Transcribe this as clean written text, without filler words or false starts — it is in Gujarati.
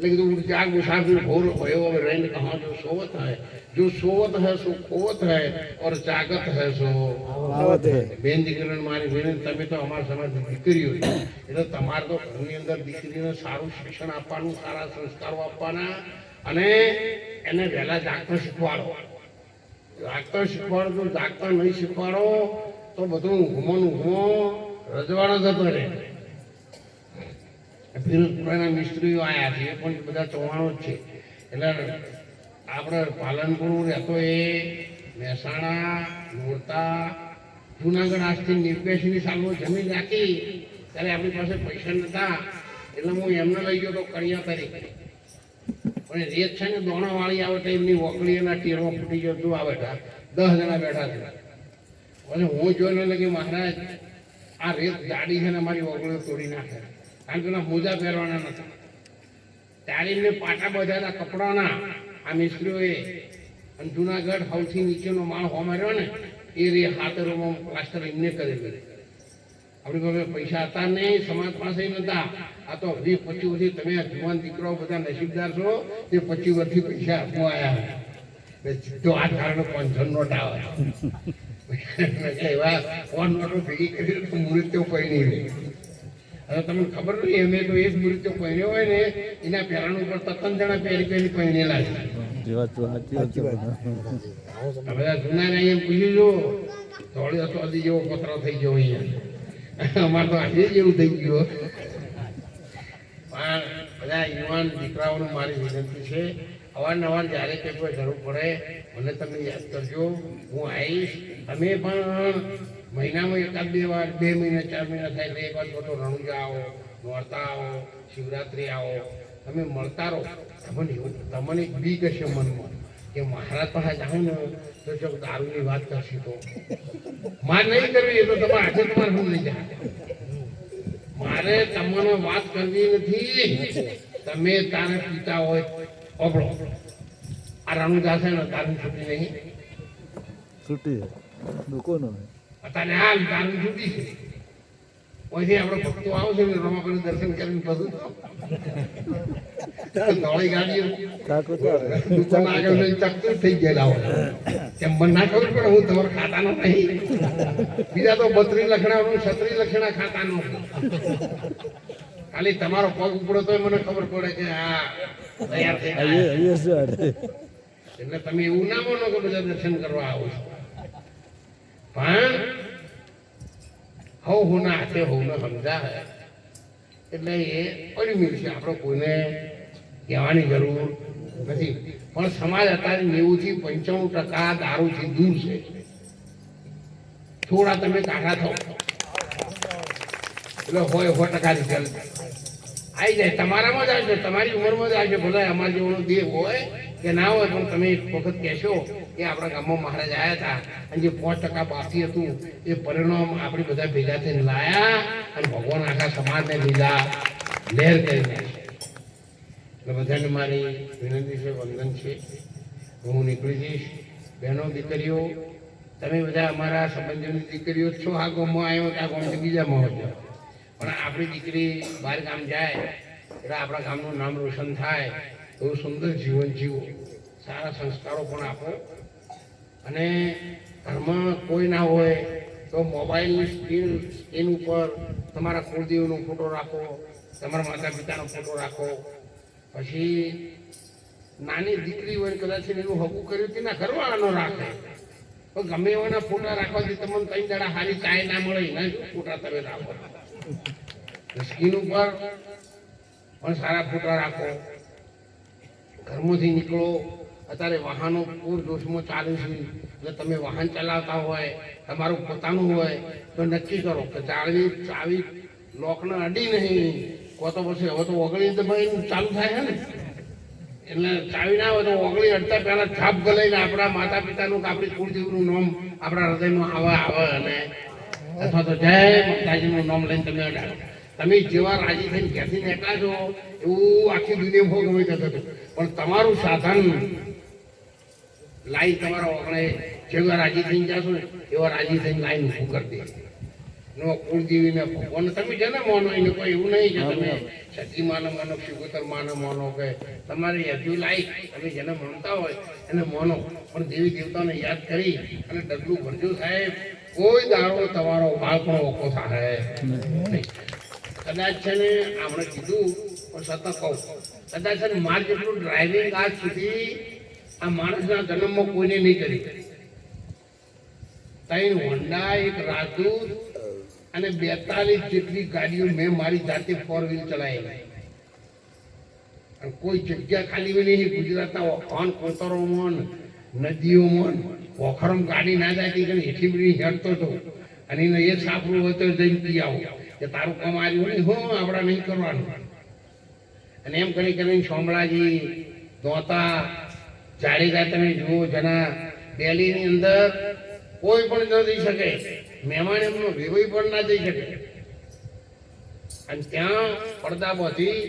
लेकिन तो जाग मुसाफिर घोर भयो रहने कहाँ जो सोवत है सो खोवत है और जागत है सो આવત હે બેન દીકરીને મારી બેન તમે તો અમારા સમાજ દીકરીઓ એટલે તમારે તો ઘરની અંદર દીકરીને સારું શિક્ષણ આપવાનું સારા સંસ્કારો આપવાના અને એને વહેલા જાગતા શીખવાડો જાગતા નહીં શીખવાડો તો બધું ઊંઘમો રજવાડો જતો રહે ફિરોઝપુરાના મિસ્ત્રીઓ આવ્યા છે એ પણ બધા ચૌહાણો જ છે એટલે આપણે પાલનપુર રહેતો એ મહેસાણા નોરતા જુનાગઢ આજથી 89 સાલમાં જમીન રાખી ત્યારે આપણી પાસે પૈસા નહોતા એટલે હું એમને લઈ ગયો તો કરિયા તરીકે પણ રેત છે ને દોણાવાળી આવે તો એમની વકડી એના ટીરમાં ફૂટી જતું આવે 10 જણા બેઠા છે અને હું જોઈને એટલે કે મહારાજ આ રેત જાડી છે ને અમારી વકડીઓ તોડી નાખે કારણ કે મોજા પહેરવાના નતા ત્યારે એમને પાટા બધા કપડાના આ મિસ્ત્રીઓએ અને જુનાગઢ સૌથી નીચેનો માળ હોમાર્યો ને એ રે હાથરોમાં પ્લાસ્ટર એમને કરેલું આપણી પાસે પૈસા હતા નહીં સમાજ પાસે નતા આ તો 20-25 વર્ષથી તમે આ જુવાન દીકરાઓ બધા નસીબદાર છો તે 25 વર્ષથી પૈસા આપવા આવ્યા સીધો આ કારણે 500 નોટ આવે એવા 1 નોટો ભેગી કરી તો મૃત્યુ પડી નહીં હવે તમને ખબર નહીં એમ તો એક મૃત્યુ પહેર્યો હોય ને એના પહેરાણ ઉપર 3 જણા પહેરી પહેરેલા છે બધા જૂના ને એમ પૂછી જો થોડી અસવાદી જેવો પતરો થઈ ગયો અહીંયા અમારે તો આજે જેવું થઈ ગયું પણ બધા યુવાન દીકરાઓને મારી વિનંતી છે અવારનવાર જ્યારે કંઈ કોઈ જરૂર પડે મને તમે યાદ કરજો હું આવીશ તમે પણ મહિનામાં 1-2 વાર 2 મહિના 4 મહિના થાય એટલે એક વાર તો રણુજા આવો નોરતા આવો શિવરાત્રી આવો તમે મળતા રહો તમને એક બીક હશે મનમાં કે મહારાજ પાસે જાઓ ને તો જો દારૂની વાત કરશે તો માર નહીં કરવી એ તો તમારે આજે તમારે હું નહીં જાય મારે તમને વાત કરવી નથી તમે તારે પીતા હોય ઓબળો આ રણુજા છે ને દારૂ છૂટી નહીં છૂટી દુકાનો અત્યારે હાલ દારૂ છૂટી છે પછી આપણે ભક્તો આવશે ને રમાપીનું દર્શન કરીને બધું દોડી ગાડીઓ દુકાન આગળ લઈને ચકચક થઈ ગયેલા હોય એમ મને ના ખબર પડે હું તમારા ખાતાનો નહીં બીજા તો 32 લખણા 36 લખણા ખાતાનો ખાલી તમારો પગ ઉપડો તો મને ખબર પડે કે આ તૈયાર થઈ ગયા એટલે તમે એવું ના માનો કે બધા દર્શન કરવા આવો છો પણ હવ હોના હાથે હોને સમજા હે એટલે એ પડી મળશે આપણે કોઈને કહેવાની જરૂર નથી પણ સમાજ અત્યારે 90-95% દારૂથી દૂર છે થોડા તમે કાઢા થાવ એટલે હોય 100% રિઝલ્ટ આવી જાય તમારામાં જ આવશે તમારી ઉંમરમાં જ આવશે ભલે અમારા જેવો દેહ હોય કે ના હોય પણ તમે એક વખત કહેશો કે આપણા ગામમાં મહારાજ આવ્યા હતા અને જે 5% બાકી હતું એ પરિણામ આપણે બધા ભેગા થઈને લાયા અને ભગવાન આખા સમાજને લીધા લહેર કરી નાખી એટલે બધાને મારી વિનંતી છે વંદન છે હું નીકળી જઈશ બહેનો દીકરીઓ તમે બધા અમારા સંબંધીઓની દીકરીઓ છો આ ગામમાં આવ્યો કે આ ગામથી બીજામાં હોય પણ આપણી દીકરી બહાર ગામ જાય એટલે આપણા ગામનું નામ રોશન થાય એવું સુંદર જીવન જીવો સારા સંસ્કારો પણ આપો અને ઘરમાં કોઈ ના હોય તો મોબાઈલની સ્ક્રીન ઉપર તમારા કુળદેવનો ફોટો રાખો તમારા માતા પિતાનો ફોટો રાખો પછી નાની દીકરી હોય કદાચ એનું હકું કર્યું તેના ઘરવાળાનો રાખે તો ગમે એવાના ફોટા રાખવાથી તમને 3 દાડા હારી ચાય ના મળે એના ફોટા તમે રાખો સ્ક્રીન ઉપર પણ સારા ફોટા રાખો ઘરમાંથી નીકળો અત્યારે વાહનો પૂર જોશમાં ચાલે છે એટલે તમે વાહન ચલાવતા હોય તમારું પોતાનું હોય તો નક્કી કરો કે ચાવી લોકને અડી નહીં કો તો પછી હવે તો ઓગળી તો ભાઈ ચાલુ થાય છે ને એટલે ચાવી ના હોય તો ઓગળી અડતા પહેલા છાપ ગલાઈને આપણા માતા પિતાનું કે આપણી કુળદેવનું નામ આપણા હૃદયમાં આવે અને અથવા તો જય માતાજીનું નામ લઈને તમે અડાડો તમે જેવા રાજી થઈને ઘેરથી નીકળ્યા છો એવું આખી દુનિયામાં ગમે થતું હતું પણ તમારું સાધન લાઈન તમારા ઓગણે જેવા રાજી થઈને જશો ને એવા રાજી થઈને લાઈન ઊભું કરી દે નો કુળદેવીને ભગવાન તમે જેને માનો એને કોઈ એવું નહીં કે તમે સતી માનો માનો શિવતર માનો કે તમારી હજુ લાઈક તમે જેને માનતા હોય એને માનો, પણ દેવી દેવતાને યાદ કરી અને ડગલું ભરજો સાહેબ, કોઈ દાડો તમારો બાળપણ ઓછો થાય નહીં. કદાચ છે ને આપણે કીધું પણ સતત કહું, કદાચ છે ને માર જેટલું ડ્રાઇવિંગ આજ સુધી આ માણસના જન્મમાં કોઈને નહીં કરી. ત્રણ હોન્ડા, એક રાજદૂત અને 42 જેટલી ગાડીઓ મેં મારી જાતે 4 વ્હીલ ચલાવી. અને કોઈ જગ્યા ખાલી બી નહીં. ગુજરાતના વખાણ કોતરોમાં નદીઓમાં વખરમ ગાડી ના જાય કે એટલી બધી હેડતો હતો. અને એને એ સાપરું હોય તો જઈને પી આવો કે તારું કામ આવ્યું નહીં, હો આપણા નહીં કરવાનું. અને એમ કરી કરીને શામળાજી, દોતા, જાડેજા તમે જુઓ, જેના બેલીની અંદર કોઈ પણ ન જઈ શકે, મહેમાન એમનો વેવાઈ પણ ના જઈ શકે. અને ત્યાં પડદા બધી